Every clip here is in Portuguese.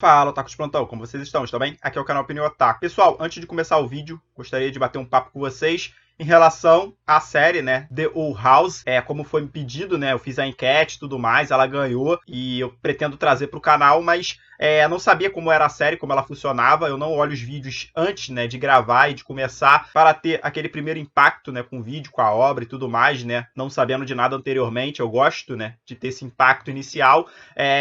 Fala, Otaku de Plantão, como vocês estão? Estão bem? Aqui é o canal Opinião Otaku. Pessoal, antes de começar o vídeo, gostaria de bater um papo com vocês em relação à série, né, The Old House. Como foi me pedido, né, eu fiz a enquete e tudo mais, ela ganhou e eu pretendo trazer para o canal, mas não sabia como era a série, como ela funcionava. Eu não olho os vídeos antes, né, de gravar e de começar para ter aquele primeiro impacto, né, com o vídeo, com a obra e tudo mais, né, não sabendo de nada anteriormente. Eu gosto, né, de ter esse impacto inicial.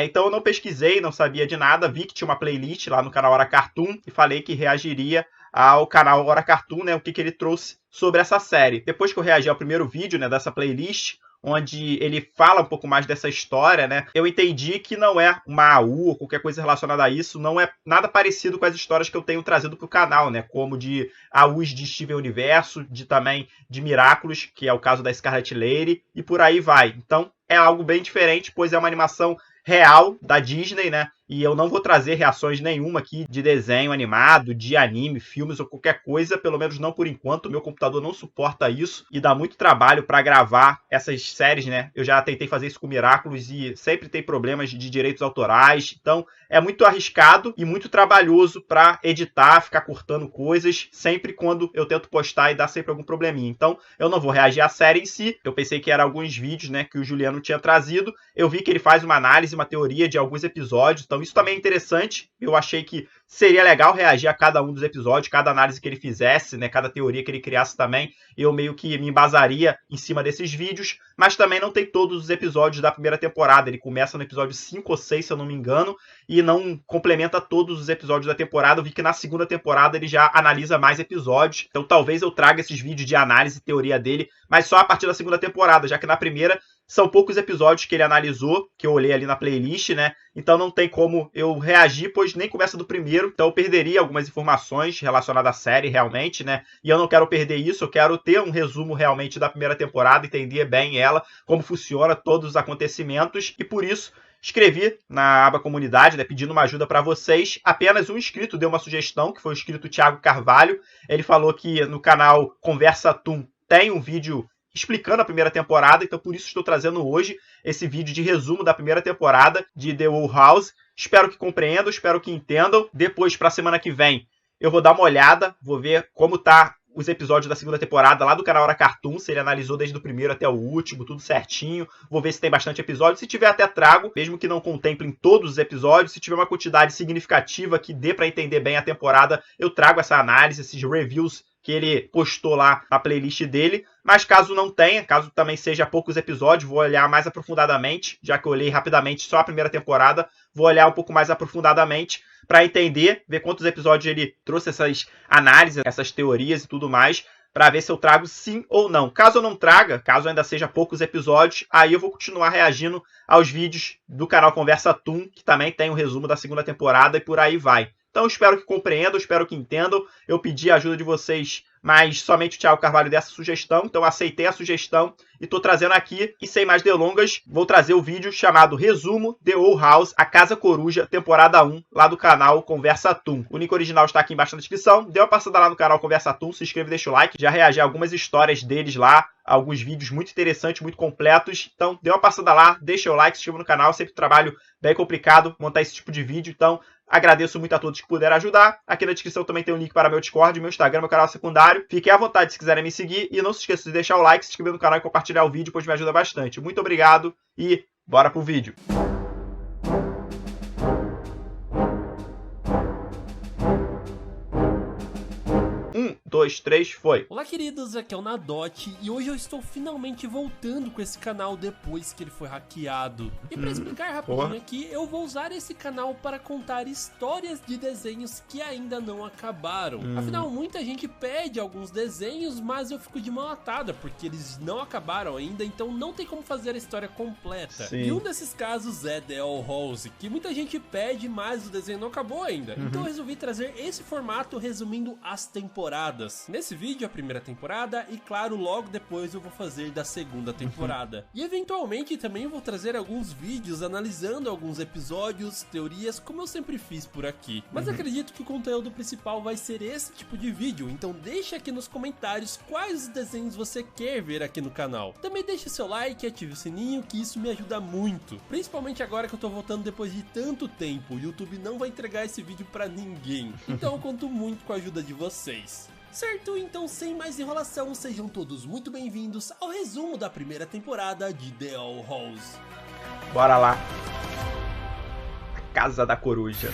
Então eu não pesquisei, não sabia de nada, vi que tinha uma playlist lá no canal Hora Cartoon e falei que reagiria ao canal Hora Cartoon, né, o que ele trouxe sobre essa série. Depois que eu reagi ao primeiro vídeo, né, dessa playlist, onde ele fala um pouco mais dessa história, né, eu entendi que não é uma AU ou qualquer coisa relacionada a isso, não é nada parecido com as histórias que eu tenho trazido para o canal, né, como de AUs de Steven Universo, também de Miraculous, que é o caso da Scarlet Lady, e por aí vai. Então é algo bem diferente, pois é uma animação real da Disney, né? E eu não vou trazer reações nenhuma aqui de desenho animado, de anime, filmes ou qualquer coisa, pelo menos não por enquanto. Meu computador não suporta isso e dá muito trabalho para gravar essas séries, né? Eu já tentei fazer isso com Miraculous e sempre tem problemas de direitos autorais. Então é muito arriscado e muito trabalhoso para editar, ficar cortando coisas, sempre quando eu tento postar e dá sempre algum probleminha. Então eu não vou reagir à série em si. Eu pensei que eram alguns vídeos, né, que o Juliano tinha trazido. Eu vi que ele faz uma análise, uma teoria de alguns episódios. Então isso também é interessante. Eu achei que seria legal reagir a cada um dos episódios, cada análise que ele fizesse, né, cada teoria que ele criasse também. Eu meio que me embasaria em cima desses vídeos, mas também não tem todos os episódios da primeira temporada. Ele começa no episódio 5 ou 6, se eu não me engano, e não complementa todos os episódios da temporada. Eu vi que na segunda temporada ele já analisa mais episódios, então talvez eu traga esses vídeos de análise e teoria dele, mas só a partir da segunda temporada, já que na primeira são poucos episódios que ele analisou, que eu olhei ali na playlist, né? Então não tem como eu reagir, pois nem começa do primeiro. Então eu perderia algumas informações relacionadas à série, realmente, né? E eu não quero perder isso, eu quero ter um resumo realmente da primeira temporada, entender bem ela, como funciona todos os acontecimentos. E por isso escrevi na aba comunidade, né, pedindo uma ajuda para vocês. Apenas um inscrito deu uma sugestão, que foi o inscrito Thiago Carvalho. Ele falou que no canal Conversa Toon tem um vídeo explicando a primeira temporada, então por isso estou trazendo hoje esse vídeo de resumo da primeira temporada de The Old House. Espero que compreendam, espero que entendam. Depois, para a semana que vem, eu vou dar uma olhada, vou ver como tá os episódios da segunda temporada lá do canal Hora Cartoon, se ele analisou desde o primeiro até o último, tudo certinho. Vou ver se tem bastante episódio. Se tiver, até trago, mesmo que não contemplem todos os episódios. Se tiver uma quantidade significativa que dê para entender bem a temporada, eu trago essa análise, esses reviews que ele postou lá na playlist dele. Mas caso não tenha, caso também seja poucos episódios, vou olhar mais aprofundadamente, já que eu olhei rapidamente só a primeira temporada, vou olhar um pouco mais aprofundadamente para entender, ver quantos episódios ele trouxe essas análises, essas teorias e tudo mais, para ver se eu trago sim ou não. Caso eu não traga, caso ainda seja poucos episódios, aí eu vou continuar reagindo aos vídeos do canal Conversa Toon, que também tem um resumo da segunda temporada e por aí vai. Então espero que compreendam, espero que entendam. Eu pedi a ajuda de vocês, mas somente o Thiago Carvalho dessa sugestão, então aceitei a sugestão e estou trazendo aqui. E sem mais delongas, vou trazer o vídeo chamado Resumo The Old House, A Casa Coruja, temporada 1, lá do canal Conversa Toon. O link original está aqui embaixo na descrição. Dê uma passada lá no canal Conversa Toon, se inscreva e deixa o like. Já reagi a algumas histórias deles lá, alguns vídeos muito interessantes, muito completos. Então dê uma passada lá, deixa o like, se inscreva no canal. Sempre trabalho bem complicado montar esse tipo de vídeo, então agradeço muito a todos que puderam ajudar. Aqui na descrição também tem um link para meu Discord, meu Instagram, meu canal secundário. Fiquem à vontade se quiserem me seguir. E não se esqueça de deixar o like, se inscrever no canal e compartilhar o vídeo, pois me ajuda bastante. Muito obrigado e bora pro vídeo. 2, 3, foi. Olá, queridos, aqui é o Nadote e hoje eu estou finalmente voltando com esse canal depois que ele foi hackeado. E pra explicar rapidinho aqui, eu vou usar esse canal para contar histórias de desenhos que ainda não acabaram. Afinal, muita gente pede alguns desenhos, mas eu fico de mão atada, porque eles não acabaram ainda, então não tem como fazer a história completa. Sim. E um desses casos é The Old House, que muita gente pede, mas o desenho não acabou ainda. Então eu resolvi trazer esse formato resumindo as temporadas. temporadas. Nesse vídeo, a primeira temporada e, claro, logo depois eu vou fazer da segunda temporada. E eventualmente também vou trazer alguns vídeos analisando alguns episódios, teorias, como eu sempre fiz por aqui. Mas acredito que o conteúdo principal vai ser esse tipo de vídeo, então deixa aqui nos comentários quais desenhos você quer ver aqui no canal. Também deixa seu like e ative o sininho, que isso me ajuda muito. Principalmente agora que eu tô voltando depois de tanto tempo, o YouTube não vai entregar esse vídeo pra ninguém. Então eu conto muito com a ajuda de vocês. Certo? Então, sem mais enrolação, sejam todos muito bem-vindos ao resumo da primeira temporada de The Owl House. Bora lá. A Casa da Coruja.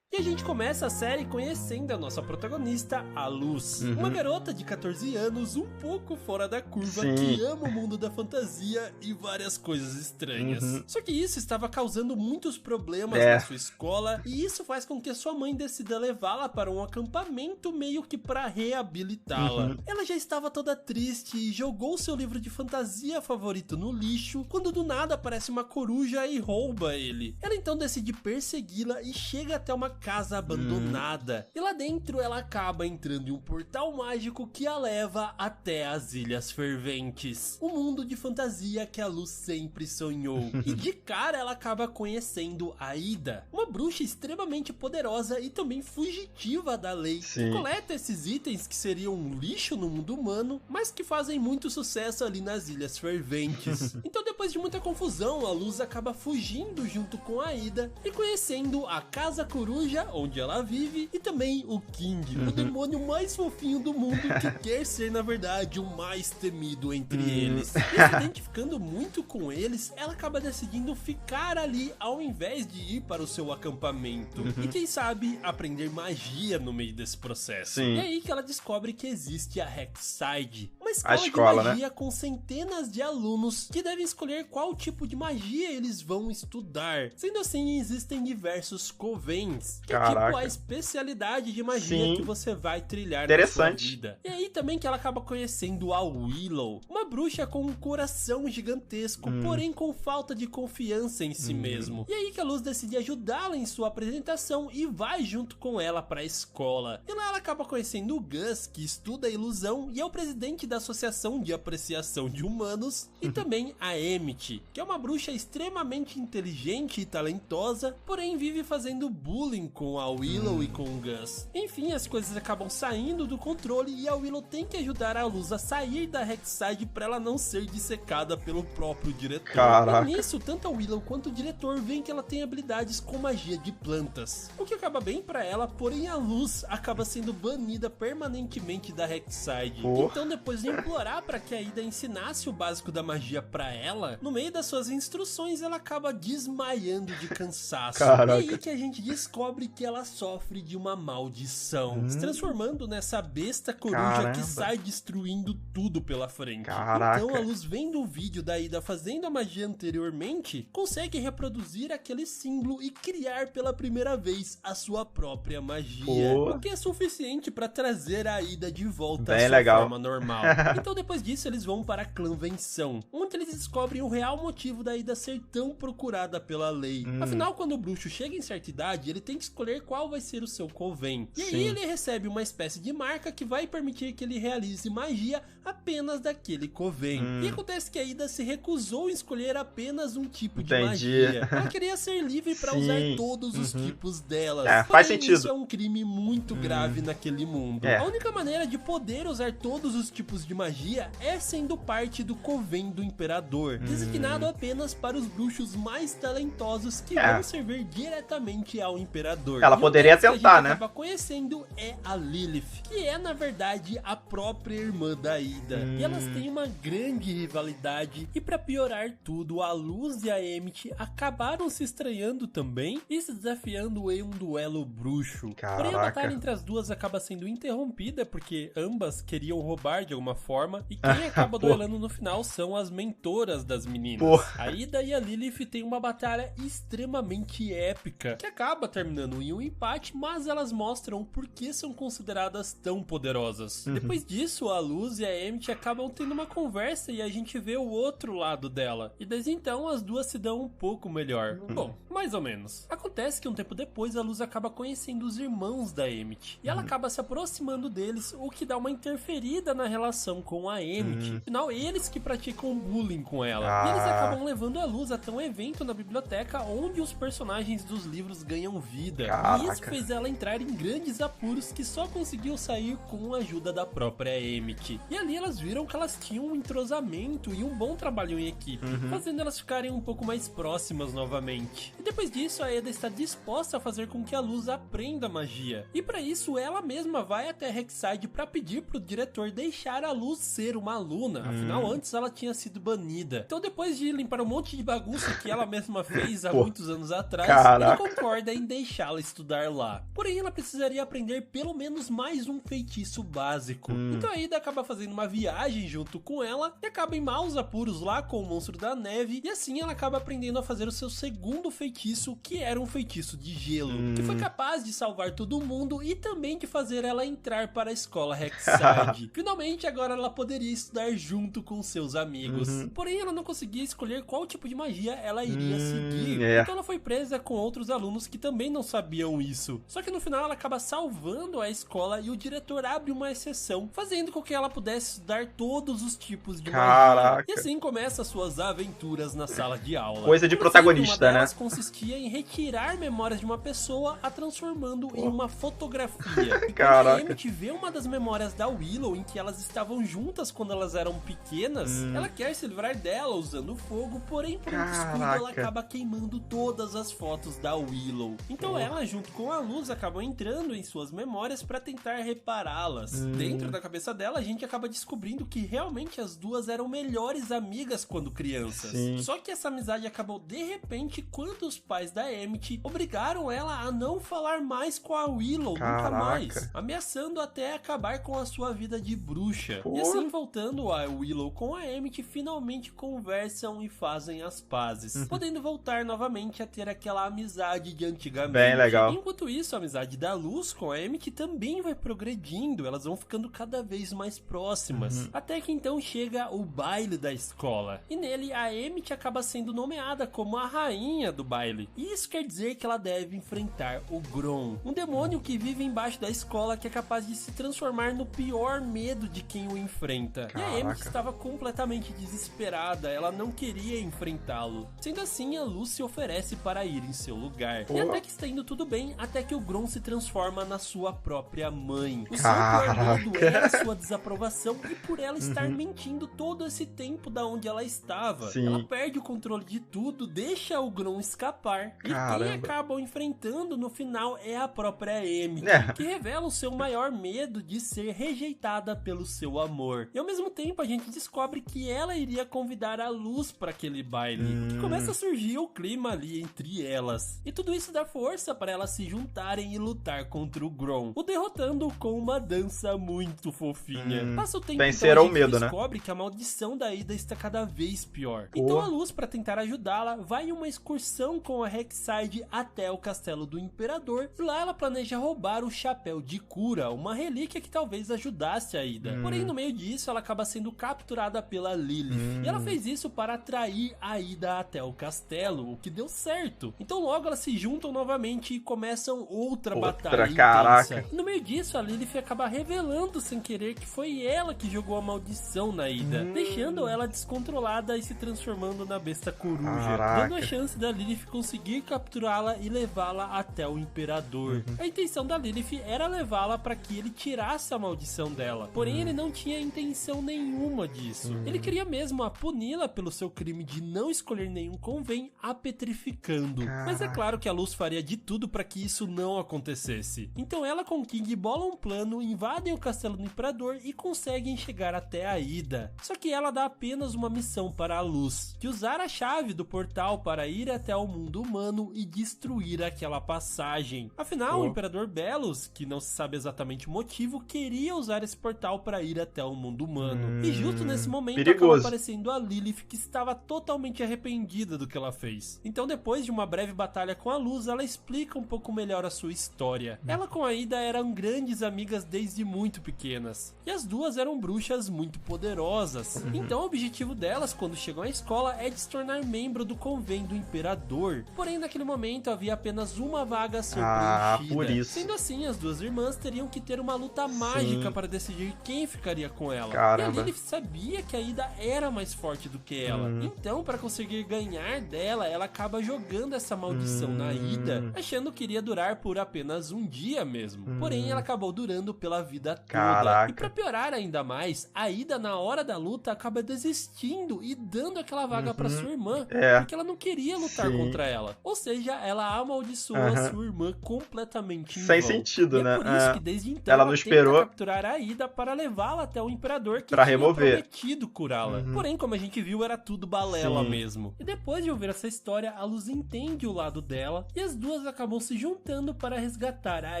E a gente começa a série conhecendo a nossa protagonista, a Luz. Uma garota de 14 anos, um pouco fora da curva, que ama o mundo da fantasia e várias coisas estranhas. Só que isso estava causando muitos problemas na sua escola, e isso faz com que a sua mãe decida levá-la para um acampamento meio que para reabilitá-la. Ela já estava toda triste e jogou seu livro de fantasia favorito no lixo, quando do nada aparece uma coruja e rouba ele. Ela então decide persegui-la e chega até uma casa abandonada. E lá dentro ela acaba entrando em um portal mágico que a leva até as Ilhas Ferventes. Um mundo de fantasia que a Luz sempre sonhou. E de cara ela acaba conhecendo a Ida, uma bruxa extremamente poderosa e também fugitiva da lei. Que coleta esses itens que seriam um lixo no mundo humano, mas que fazem muito sucesso ali nas Ilhas Ferventes. Então depois de muita confusão, a Luz acaba fugindo junto com a Ida e conhecendo a Casa Coruja, onde ela vive, e também o King, o demônio mais fofinho do mundo, que quer ser, na verdade, o mais temido entre eles. E se identificando muito com eles, ela acaba decidindo ficar ali ao invés de ir para o seu acampamento. E quem sabe, aprender magia no meio desse processo. E é aí que ela descobre que existe a Hexside, uma escola de magia, né, com centenas de alunos que devem escolher qual tipo de magia eles vão estudar. Sendo assim, existem diversos covens, que é tipo a especialidade de magia que você vai trilhar na sua vida. E aí também que ela acaba conhecendo a Willow, uma bruxa com um coração gigantesco, porém com falta de confiança em si mesmo. E aí que a Luz decide ajudá-la em sua apresentação e vai junto com ela para a escola. E lá ela acaba conhecendo o Gus, que estuda a ilusão e é o presidente da Associação de Apreciação de Humanos, e também a Emmett, que é uma bruxa extremamente inteligente e talentosa, porém vive fazendo bullying com a Willow e com o Gus. Enfim, as coisas acabam saindo do controle e a Willow tem que ajudar a Luz a sair da Hexside para ela não ser dissecada pelo próprio diretor. E nisso, tanto a Willow quanto o diretor veem que ela tem habilidades com magia de plantas, o que acaba bem para ela, porém a Luz acaba sendo banida permanentemente da Hexside. Então, depois de implorar para que a Ida ensinasse o básico da magia para ela, no meio das suas instruções ela acaba desmaiando de cansaço. E aí que a gente descobre que ela sofre de uma maldição, se transformando nessa besta coruja que sai destruindo tudo pela frente. Então a Luz, vendo o vídeo da Ida fazendo a magia anteriormente, consegue reproduzir aquele símbolo e criar pela primeira vez a sua própria magia, o que é suficiente para trazer a Ida de volta à sua forma normal. Então depois disso eles vão para a Clanvenção, onde eles descobrem o real motivo da Ida ser tão procurada pela lei. Afinal, quando o bruxo chega em certa idade, ele tem que escolher qual vai ser o seu coven. E aí ele recebe uma espécie de marca que vai permitir que ele realize magia apenas daquele coven. E acontece que a Ida se recusou em escolher apenas um tipo de magia. Ela queria ser livre para usar todos os tipos delas. Faz sentido. Isso é um crime muito grave naquele mundo. A única maneira de poder usar todos os tipos de magia é sendo parte do coven do imperador, designado apenas para os bruxos mais talentosos que vão servir diretamente ao imperador. Ela poderia tentar, né? Acaba conhecendo é a Lilith, que é na verdade a própria irmã da Ida. E elas têm uma grande rivalidade, e pra piorar tudo, a Luz e a Emmett acabaram se estranhando também e se desafiando em um duelo bruxo. Porém a batalha entre as duas acaba sendo interrompida porque ambas queriam roubar de alguma alguma forma, e quem acaba duelando no final são as mentoras das meninas. A Ida e a Lilith têm uma batalha extremamente épica, que acaba terminando em um empate, mas elas mostram o porquê são consideradas tão poderosas. Depois disso, a Luz e a Emmett acabam tendo uma conversa e a gente vê o outro lado dela. E desde então as duas se dão um pouco melhor. Bom, mais ou menos. Acontece que um tempo depois a Luz acaba conhecendo os irmãos da Emmett. E ela acaba se aproximando deles, o que dá uma interferida na relação com a Emmett. Afinal, eles que praticam bullying com ela. E eles acabam levando a Luz até um evento na biblioteca onde os personagens dos livros ganham vida. E isso fez ela entrar em grandes apuros que só conseguiu sair com a ajuda da própria Emmett. E ali elas viram que elas tinham um entrosamento e um bom trabalho em equipe, fazendo elas ficarem um pouco mais próximas novamente. E depois disso, a Eda está disposta a fazer com que a Luz aprenda magia. E para isso, ela mesma vai até Rexide para pedir pro diretor deixar a Luz ser uma aluna. Afinal, antes ela tinha sido banida. Então, depois de limpar um monte de bagunça que ela mesma fez há muitos anos atrás, ele concorda em deixá-la estudar lá. Porém, ela precisaria aprender pelo menos mais um feitiço básico. Então a Ida acaba fazendo uma viagem junto com ela e acaba em maus apuros lá com o monstro da neve, e assim ela acaba aprendendo a fazer o seu segundo feitiço, que era um feitiço de gelo, que foi capaz de salvar todo mundo e também de fazer ela entrar para a escola Rexide. Finalmente agora ela poderia estudar junto com seus amigos. Porém ela não conseguia escolher qual tipo de magia ela iria seguir. Então ela foi presa com outros alunos que também não sabiam isso. Só que no final ela acaba salvando a escola e o diretor abre uma exceção, fazendo com que ela pudesse estudar todos os tipos de magia. E assim começa suas aventuras na sala de aula. Coisa de protagonista, né? Consistia em retirar memórias de uma pessoa, a transformando em uma fotografia. E quando a Emmett vê uma das memórias da Willow, em que elas estavam juntas quando elas eram pequenas, ela quer se livrar dela usando fogo, porém por um descuido ela acaba queimando todas as fotos da Willow. Então ela, junto com a Luz, acabam entrando em suas memórias para tentar repará-las. Dentro da cabeça dela, a gente acaba descobrindo que realmente as duas eram melhores amigas quando crianças. Só que essa amizade acabou de repente quando os pais da Emmett obrigaram ela a não falar mais com a Willow, nunca mais, ameaçando até acabar com a sua vida de bruxa. E assim, voltando a Willow com a Emmett, finalmente conversam e fazem as pazes, podendo voltar novamente a ter aquela amizade de antigamente. Bem legal. Enquanto isso, a amizade da Luz com a Emmett também vai progredindo, elas vão ficando cada vez mais próximas, até que então chega o baile da escola, e nele a Emmett acaba sendo nomeada como a rainha do baile. E isso quer dizer que ela deve enfrentar o Grom, um demônio que vive embaixo da escola, que é capaz de se transformar no pior medo de quem o enfrenta. E a Emmett estava completamente desesperada, ela não queria enfrentá-lo. Sendo assim, a Luz se oferece para ir em seu lugar. E até que está indo tudo bem, até que o Grom se transforma na sua própria mãe. O seu pior medo era a sua desaprovação e por ela estar mentindo todo esse tempo da onde ela estava. Ela perde o controle de tudo, deixa o Grom escapar. E quem acabam enfrentando no final é a própria Emmett, que revela o seu maior medo de ser rejeitada pelo seu amor. E ao mesmo tempo a gente descobre que ela iria convidar a Luz para aquele baile, que começa a surgir o clima ali entre elas. E tudo isso dá força para elas se juntarem e lutar contra o Grom, o derrotando com uma dança muito fofinha. Passa o tempo, venceram então, o medo, descobre que a maldição da Ida está cada vez pior. Então a Luz, para tentar ajudá-la, vai em uma excursão com a Rexide até o castelo do Imperador, e lá ela planeja roubar o chapéu de cura, uma relíquia que talvez ajudasse a Ida. Porém, no meio disso, ela acaba sendo capturada pela Lilith. E ela fez isso para atrair a Ida até o castelo, o que deu certo. Então logo elas se juntam novamente e começam outra batalha intensa. E no meio disso, a Lilith acaba revelando sem querer que foi ela que jogou a maldição na Ida, deixando ela descontrolada e se transformando na besta coruja, dando a chance da Lilith conseguir capturá-la e levá-la até o Imperador. A intenção da Lilith era levá-la para que ele tirasse a maldição dela, porém ele não tinha intenção nenhuma disso. Ele queria mesmo a puni-la pelo seu crime de não escolher nenhum convém, a petrificando. Mas é claro que a Luz faria de tudo para que isso não acontecesse. Então ela com King bolam um plano, invadem o castelo do Imperador e conseguem chegar até a Ida. Só que ela dá apenas uma missão para a Luz, de usar a chave do portal para ir até o mundo humano e destruir aquela passagem. Afinal, o Imperador Belos, que não se sabe exatamente o motivo, queria usar esse portal para ir até o mundo humano. E justo nesse momento perigoso. acaba aparecendo a Lilith, que estava totalmente arrependida do que ela fez. Então depois de uma breve batalha com a luz, ela explica um pouco melhor a sua história. Ela com a Ida eram grandes amigas desde muito pequenas. E as duas eram bruxas muito poderosas. Então o objetivo delas quando chegam à escola é de se tornar membro do convento do imperador. Porém naquele momento havia apenas uma vaga a ser preenchida. Por isso. Sendo assim, as duas irmãs teriam que ter uma luta mágica para decidir quem ficaria com ela. Caramba. E a Lilith sabia que a Ida era mais forte do que ela. Então, para conseguir ganhar dela, ela acaba jogando essa maldição na Ida, achando que iria durar por apenas um dia mesmo. Porém, ela acabou durando pela vida toda. Caraca. E para piorar ainda mais, a Ida, na hora da luta, acaba desistindo e dando aquela vaga para sua irmã, porque ela não queria lutar contra ela. Ou seja, ela amaldiçoou a sua irmã completamente em sem vão. sentido, e né? É por isso que desde então ela não esperou tenta capturar a Ida para levá-la até o imperador que pra tinha remover. prometido curá-la. Porém, como a gente viu, era tudo balela mesmo. E depois de ouvir essa história, a Luz entende o lado dela e as duas acabam se juntando para resgatar a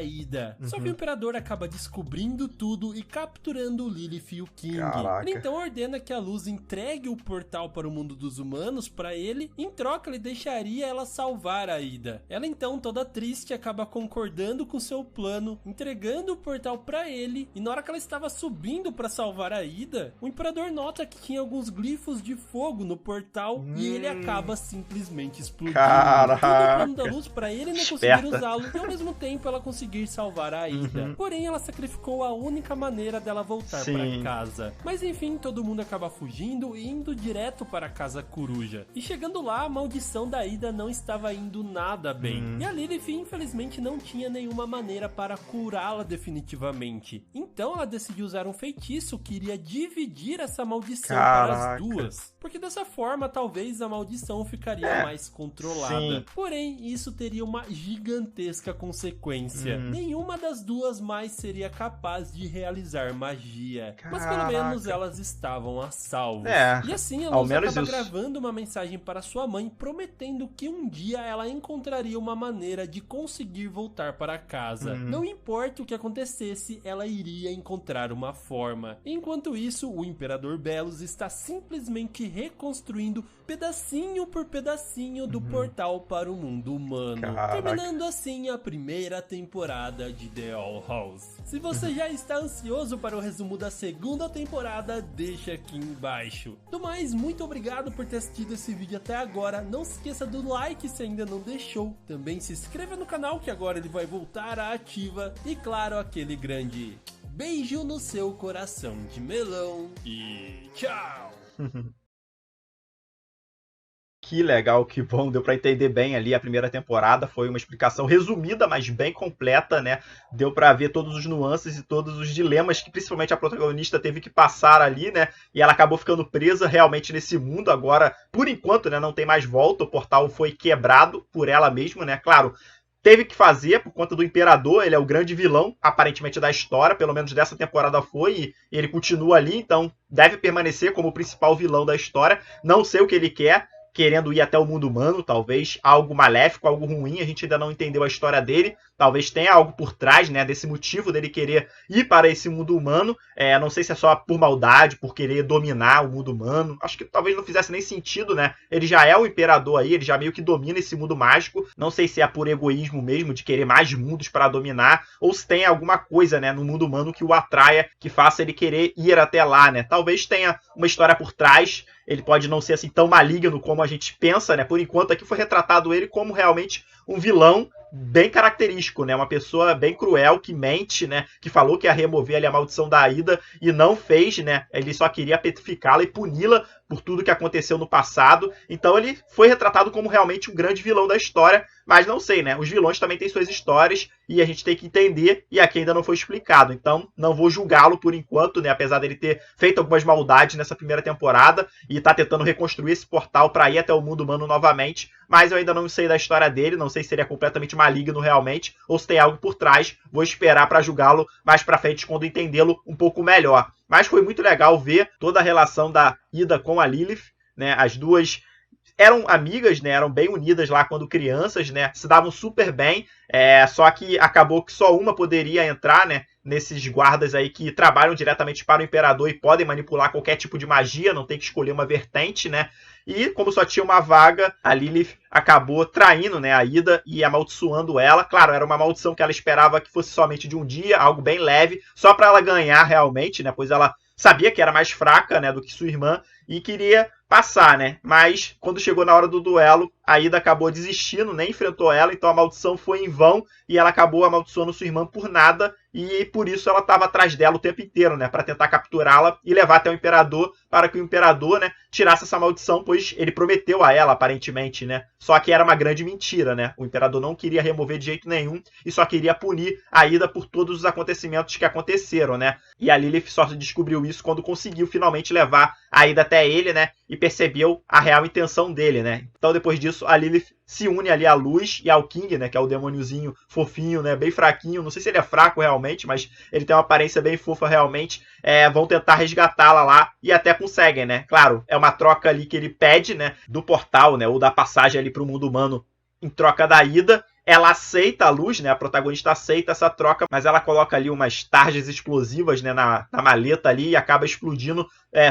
Ida. Só que o imperador acaba descobrindo tudo e capturando o Lilith e o King. Caraca. Ele então ordena que a Luz entregue o portal para o mundo dos humanos para ele. Em troca, ele deixaria ela salvar a Ida. Ela então, toda triste, acaba concordando com seu plano, entregando o portal para ele. E na hora que ela estava subindo para salvar a Ida, o imperador nota que tinha alguns glifos de fogo no portal e ele acaba simplesmente explodindo. Caraca. Todo o plano da Luz para ele não conseguir usá-lo e ao mesmo tempo ela conseguir salvar a Ida. Porém, ela sacrificou a única maneira dela voltar para casa. Mas enfim, todo mundo acaba fugindo e indo direto para a Casa Coruja. E chegando lá, a maldição da Ida não estava indo nada bem. E a Lilith, infelizmente, não tinha nenhuma maneira para curá-la definitivamente. Então ela decidiu usar um feitiço que iria dividir essa maldição para as duas. Porque dessa forma, talvez a maldição ficaria mais controlada. Porém, isso teria uma gigantesca consequência. Nenhuma das duas mais seria capaz de realizar magia. Mas pelo menos elas estavam a salvo. E assim a Luz acaba gravando uma mensagem para sua mãe, prometendo que um dia ela encontraria uma maneira de conseguir voltar para casa. Não importa o que acontecesse, ela iria encontrar uma forma. Enquanto isso, o Imperador Belos está simplesmente reconstruindo pedacinho por pedacinho do portal para o mundo humano. Terminando assim a primeira temporada de The Owl House. Se você já está ansioso para o resumo da segunda temporada, deixa aqui embaixo. Do mais, muito obrigado por ter assistido esse vídeo até agora. Não se esqueça do like se ainda não deixou. Também se inscreva no canal que agora ele vai voltar à ativa. E claro, aquele grande beijo no seu coração de melão. E tchau! Que legal, que bom, deu pra entender bem ali a primeira temporada, foi uma explicação resumida, mas bem completa, né? Deu pra ver todos os nuances e todos os dilemas que principalmente a protagonista teve que passar ali, né? E ela acabou ficando presa realmente nesse mundo agora, por enquanto, né? Não tem mais volta, o portal foi quebrado por ela mesma, né? Claro, teve que fazer por conta do Imperador, ele é o grande vilão, aparentemente, da história, pelo menos dessa temporada foi, e ele continua ali, então deve permanecer como o principal vilão da história. Não sei o que ele quer, querendo ir até o mundo humano, talvez algo maléfico, algo ruim, a gente ainda não entendeu a história dele, talvez tenha algo por trás, né, desse motivo dele querer ir para esse mundo humano, não sei se é só por maldade, por querer dominar o mundo humano, acho que talvez não fizesse nem sentido, né, ele já é o imperador aí, ele já meio que domina esse mundo mágico, não sei se é por egoísmo mesmo, de querer mais mundos para dominar, ou se tem alguma coisa, né, no mundo humano que o atraia, que faça ele querer ir até lá, né, talvez tenha uma história por trás, ele pode não ser assim tão maligno como a gente pensa, né? Por enquanto aqui foi retratado ele como realmente um vilão bem característico, né? Uma pessoa bem cruel, que mente, né? Que falou que ia remover ali a maldição da Ida e não fez, né? Ele só queria petrificá-la e puni-la por tudo que aconteceu no passado. Então ele foi retratado como realmente um grande vilão da história, mas não sei, né? Os vilões também têm suas histórias e a gente tem que entender, e aqui ainda não foi explicado. Então não vou julgá-lo por enquanto, né? Apesar dele ter feito algumas maldades nessa primeira temporada e tá tentando reconstruir esse portal para ir até o mundo humano novamente, mas eu ainda não sei da história dele, não sei se ele é completamente maligno realmente, ou se tem algo por trás. Vou esperar para julgá-lo mais pra frente, quando entendê-lo um pouco melhor. Mas foi muito legal ver toda a relação da Ida com a Lilith, né? As duas eram amigas, né? Eram bem unidas lá quando crianças, né? Se davam super bem, só que acabou que só uma poderia entrar, né? Nesses guardas aí que trabalham diretamente para o imperador e podem manipular qualquer tipo de magia, não tem que escolher uma vertente, né? E como só tinha uma vaga, a Lilith acabou traindo, né, a Ida e amaldiçoando ela. Claro, era uma maldição que ela esperava que fosse somente de um dia, algo bem leve, só para ela ganhar realmente, né? Pois ela sabia que era mais fraca, né, do que sua irmã e queria passar, né? Mas quando chegou na hora do duelo, a Ida acabou desistindo, nem enfrentou ela, então a maldição foi em vão e ela acabou amaldiçoando sua irmã por nada e por isso ela estava atrás dela o tempo inteiro, né? Para tentar capturá-la e levar até o imperador para que o imperador, né, tirasse essa maldição, pois ele prometeu a ela, aparentemente, né? Só que era uma grande mentira, né? O imperador não queria remover de jeito nenhum e só queria punir a Ida por todos os acontecimentos que aconteceram, né? E a Lilith só descobriu isso quando conseguiu finalmente levar a Ida até ele, né? E percebeu a real intenção dele, né? Então depois disso a Lilith se une ali à Luz e ao King, né? Que é o demôniozinho fofinho, né? Bem fraquinho. Não sei se ele é fraco realmente, mas ele tem uma aparência bem fofa realmente. Vão tentar resgatá-la lá e até conseguem, né? Claro, é uma troca ali que ele pede, né? Do portal, né? Ou da passagem ali para o mundo humano em troca da Ida. Ela aceita a Luz, né? A protagonista aceita essa troca, mas ela coloca ali umas tarjas explosivas, né? Na maleta ali e acaba explodindo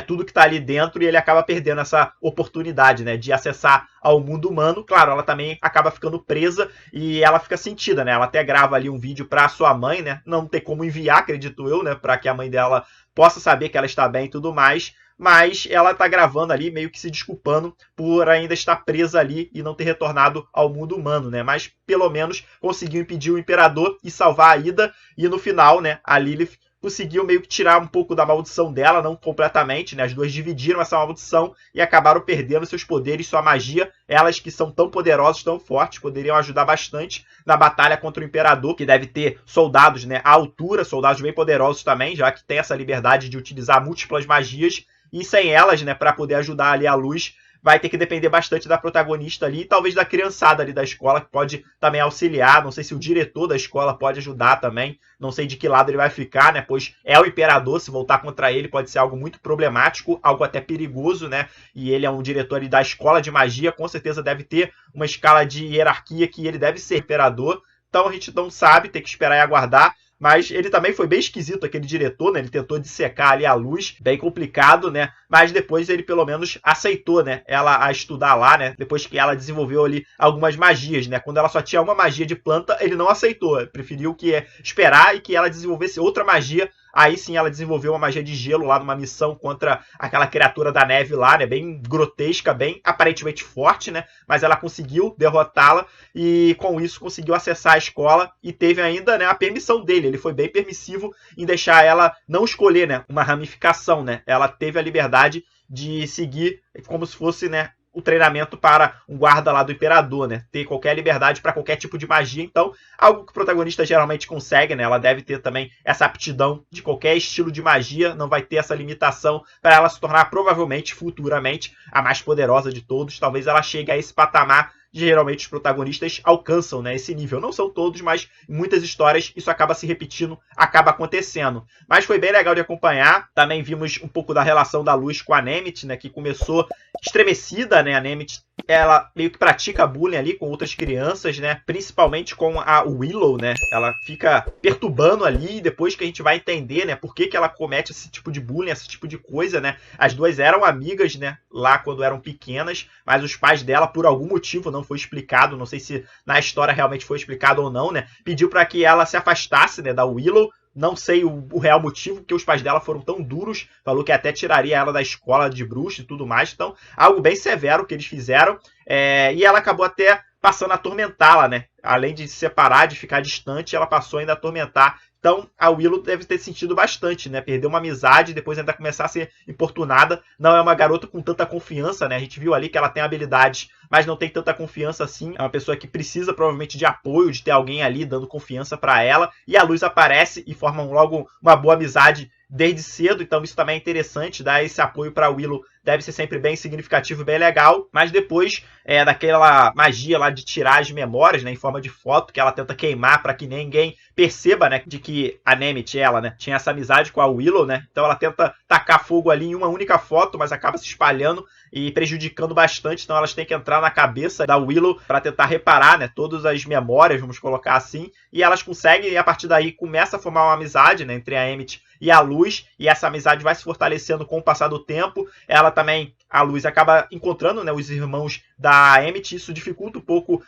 tudo que tá ali dentro e ele acaba perdendo essa oportunidade, né? De acessar ao mundo humano. Claro, ela também acaba ficando presa e ela fica sentida, né? Ela até grava ali um vídeo pra sua mãe, né? Não tem como enviar, acredito eu, né? Pra que a mãe dela possa saber que ela está bem e tudo mais. Mas ela tá gravando ali meio que se desculpando por ainda estar presa ali e não ter retornado ao mundo humano, né? Mas pelo menos conseguiu impedir o imperador e salvar a Ida. E no final, né, a Lilith conseguiu meio que tirar um pouco da maldição dela, não completamente, né? As duas dividiram essa maldição e acabaram perdendo seus poderes, sua magia. Elas que são tão poderosas, tão fortes, poderiam ajudar bastante na batalha contra o imperador, que deve ter soldados, né, à altura, soldados bem poderosos também, já que tem essa liberdade de utilizar múltiplas magias. E sem elas, né, para poder ajudar ali a Luz, vai ter que depender bastante da protagonista ali e talvez da criançada ali da escola, que pode também auxiliar. Não sei se o diretor da escola pode ajudar também. Não sei de que lado ele vai ficar, né? Pois é o imperador, se voltar contra ele pode ser algo muito problemático, algo até perigoso, né? E ele é um diretor ali da escola de magia, com certeza deve ter uma escala de hierarquia que ele deve ser imperador. Então a gente não sabe, tem que esperar e aguardar. Mas ele também foi bem esquisito, aquele diretor, né? Ele tentou dissecar ali a Luz, bem complicado, né? Mas depois ele pelo menos aceitou, né? Ela a estudar lá, né? Depois que ela desenvolveu ali algumas magias, né? Quando ela só tinha uma magia de planta, ele não aceitou. Ele preferiu esperar e que ela desenvolvesse outra magia. Aí sim ela desenvolveu uma magia de gelo lá numa missão contra aquela criatura da neve lá, né? Bem grotesca, bem aparentemente forte, né? Mas ela conseguiu derrotá-la e com isso conseguiu acessar a escola e teve ainda, né, a permissão dele. Ele foi bem permissivo em deixar ela não escolher, né, uma ramificação, né? Ela teve a liberdade de seguir como se fosse, né, o treinamento para um guarda lá do imperador, né? Ter qualquer liberdade para qualquer tipo de magia. Então, algo que o protagonista geralmente consegue, né? Ela deve ter também essa aptidão de qualquer estilo de magia. Não vai ter essa limitação para ela se tornar, provavelmente, futuramente, a mais poderosa de todos. Talvez ela chegue a esse patamar. Geralmente os protagonistas alcançam, né, esse nível. Não são todos, mas em muitas histórias isso acaba se repetindo, acaba acontecendo. Mas foi bem legal de acompanhar. Também vimos um pouco da relação da Luz com a Nemeth, né, que começou estremecida, né? A Nemeth, ela meio que pratica bullying ali com outras crianças, né? Principalmente com a Willow, né? Ela fica perturbando ali, depois que a gente vai entender, né, por que ela comete esse tipo de bullying, esse tipo de coisa, né? As duas eram amigas, né, lá quando eram pequenas, mas os pais dela, por algum motivo, não foi explicado, não sei se na história realmente foi explicado ou não, né? Pediu para que ela se afastasse, né, da Willow. Não sei o real motivo, porque os pais dela foram tão duros. Falou que até tiraria ela da escola de bruxa e tudo mais. Então, algo bem severo que eles fizeram. E ela acabou até passando a atormentá-la, né? Além de se separar, de ficar distante, ela passou ainda a atormentar. Então, a Willow deve ter sentido bastante, né? Perdeu uma amizade e depois ainda começar a ser importunada. Não é uma garota com tanta confiança, né? A gente viu ali que ela tem habilidades, mas não tem tanta confiança assim. É uma pessoa que precisa provavelmente de apoio, de ter alguém ali dando confiança para ela. E a Luz aparece e formam logo uma boa amizade desde cedo, então isso também é interessante, dar esse apoio para Willow deve ser sempre bem significativo, bem legal, mas depois daquela magia lá de tirar as memórias, né, em forma de foto, que ela tenta queimar para que ninguém perceba, né, de que a Nemeth, ela, né, tinha essa amizade com a Willow, né, então ela tenta tacar fogo ali em uma única foto, mas acaba se espalhando e prejudicando bastante, então elas têm que entrar na cabeça da Willow para tentar reparar, né, todas as memórias, vamos colocar assim, e elas conseguem, e a partir daí começa a formar uma amizade, né, entre a Emmett e a Luz, e essa amizade vai se fortalecendo com o passar do tempo. Ela também, a Luz, acaba encontrando, né, os irmãos da Emmett, isso dificulta um pouco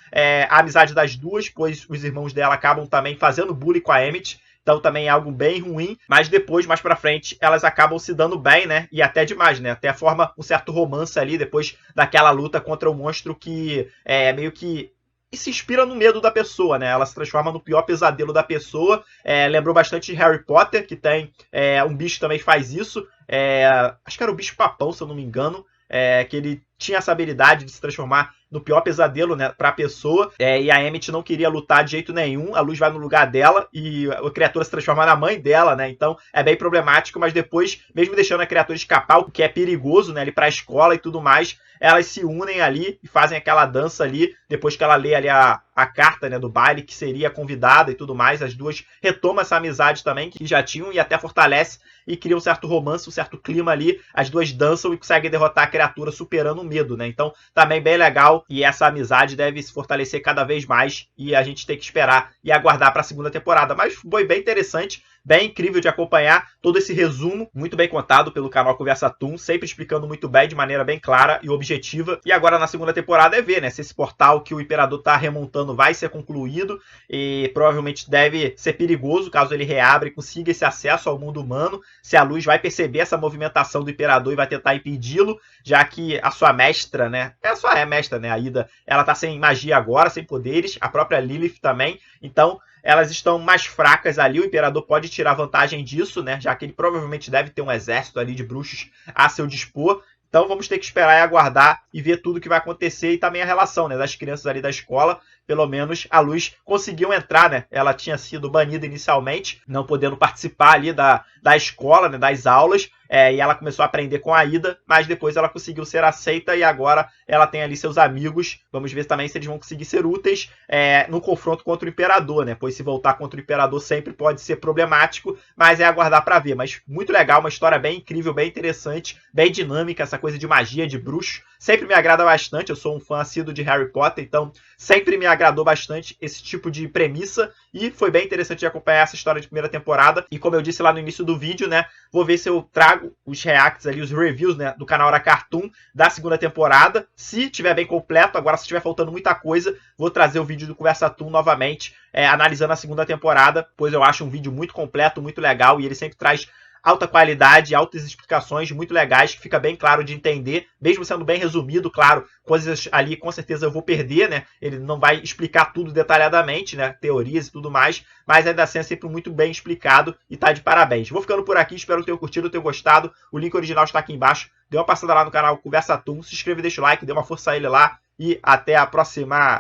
a amizade das duas, pois os irmãos dela acabam também fazendo bullying com a Emmett, então também é algo bem ruim, mas depois, mais pra frente, elas acabam se dando bem, né, e até demais, né, até forma um certo romance ali, depois daquela luta contra o monstro que meio que se inspira no medo da pessoa, né? Ela se transforma no pior pesadelo da pessoa. Lembrou bastante de Harry Potter, que tem um bicho que também faz isso. Acho que era o bicho papão, se eu não me engano. Que ele tinha essa habilidade de se transformar no pior pesadelo, né, pra pessoa. E a Emmett não queria lutar de jeito nenhum. A Luz vai no lugar dela e a criatura se transforma na mãe dela, né? Então é bem problemático, mas depois, mesmo deixando a criatura escapar, o que é perigoso, né, ali pra escola e tudo mais, elas se unem ali e fazem aquela dança ali, depois que ela lê ali a carta, né, do baile, que seria convidada e tudo mais. As duas retomam essa amizade também, que já tinham, e até fortalece e cria um certo romance, um certo clima ali. As duas dançam e conseguem derrotar a criatura superando o medo, né? Então, também bem legal, e essa amizade deve se fortalecer cada vez mais, e a gente tem que esperar e aguardar para a segunda temporada. Mas foi bem interessante, bem incrível de acompanhar todo esse resumo, muito bem contado pelo canal Conversa Toon, sempre explicando muito bem, de maneira bem clara e objetiva. E agora na segunda temporada é ver, né, se esse portal que o Imperador tá remontando vai ser concluído, e provavelmente deve ser perigoso caso ele reabra e consiga esse acesso ao mundo humano, se a Luz vai perceber essa movimentação do Imperador e vai tentar impedi-lo, já que a sua mestra, né, mestra, né, a Ida, ela tá sem magia agora, sem poderes, a própria Lilith também, então elas estão mais fracas ali, o Imperador pode tirar vantagem disso, né, já que ele provavelmente deve ter um exército ali de bruxos a seu dispor. Então vamos ter que esperar e aguardar e ver tudo que vai acontecer, e também a relação, né, das crianças ali da escola. Pelo menos a Luz conseguiu entrar, né? Ela tinha sido banida inicialmente, não podendo participar ali da escola, né, das aulas, e ela começou a aprender com a Ida, mas depois ela conseguiu ser aceita e agora ela tem ali seus amigos. Vamos ver também se eles vão conseguir ser úteis no confronto contra o Imperador, né? Pois se voltar contra o Imperador sempre pode ser problemático, mas é aguardar para ver. Mas muito legal, uma história bem incrível, bem interessante, bem dinâmica, essa coisa de magia, de bruxo. Sempre me agrada bastante, eu sou um fã assíduo de Harry Potter, então sempre me agradou bastante esse tipo de premissa, e foi bem interessante de acompanhar essa história de primeira temporada. E como eu disse lá no início do vídeo, né, vou ver se eu trago os reacts ali, os reviews, né, do canal Hora Cartoon da segunda temporada, se tiver bem completo. Agora, se estiver faltando muita coisa, vou trazer o vídeo do Conversa Toon novamente, analisando a segunda temporada, pois eu acho um vídeo muito completo, muito legal, e ele sempre traz alta qualidade, altas explicações muito legais, que fica bem claro de entender, mesmo sendo bem resumido, claro, coisas ali com certeza eu vou perder, né, ele não vai explicar tudo detalhadamente, né, teorias e tudo mais, mas ainda assim é sempre muito bem explicado e tá de parabéns. Vou ficando por aqui, espero que tenham curtido, tenham gostado, o link original está aqui embaixo, dê uma passada lá no canal Conversa Toon, se inscreva e deixa o like, dê uma força a ele lá, e até a próxima!